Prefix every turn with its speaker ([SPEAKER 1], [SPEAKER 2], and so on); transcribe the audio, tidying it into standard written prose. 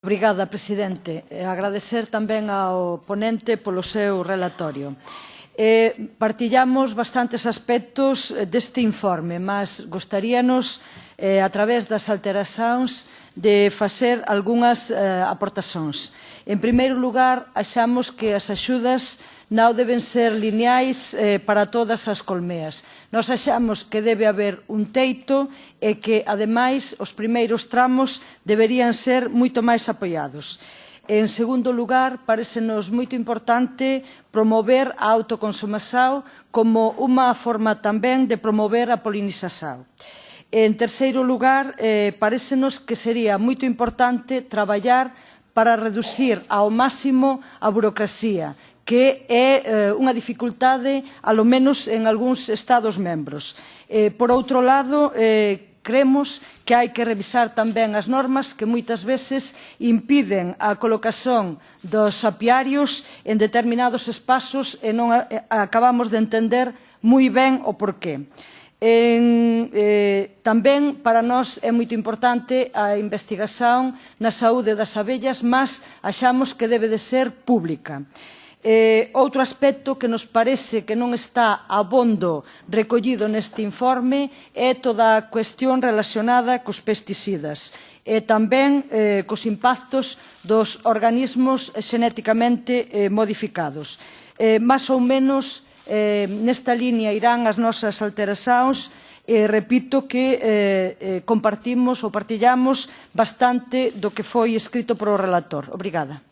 [SPEAKER 1] Obrigada, presidente. Agradecer tamén ao ponente polo seu relatorio. Partillamos bastantes aspectos deste informe, mas gostaríanos, a través das alteracións, de facer algunhas aportacións. En primeiro lugar, achamos que as axudas non deben ser lineais para todas as colmeas. Nós achamos que debe haber un teito e que, ademais, os primeiros tramos deberían ser moito máis apoiados. En segundo lugar, parécenos moito importante promover a autoconsumación como unha forma tamén de promover a polinización. En terceiro lugar, parécenos que sería moito importante traballar para reducir ao máximo a burocracia, que é unha dificultade, alo menos en algúns Estados membros. Por outro lado, cremos que hai que revisar tamén as normas que moitas veces impiden a colocación dos apiarios en determinados espazos e non acabamos de entender moi ben o porqué. Tamén para nós é moito importante a investigación na saúde das abellas, mas achamos que debe de ser pública. Outro aspecto que nos parece que non está abondo recollido neste informe é toda a cuestión relacionada cos pesticidas e tamén cos impactos dos organismos xenéticamente modificados. Más ou menos nesta liña irán as nosas alteracións e repito que compartimos ou partillamos bastante do que foi escrito polo relator. Obrigada.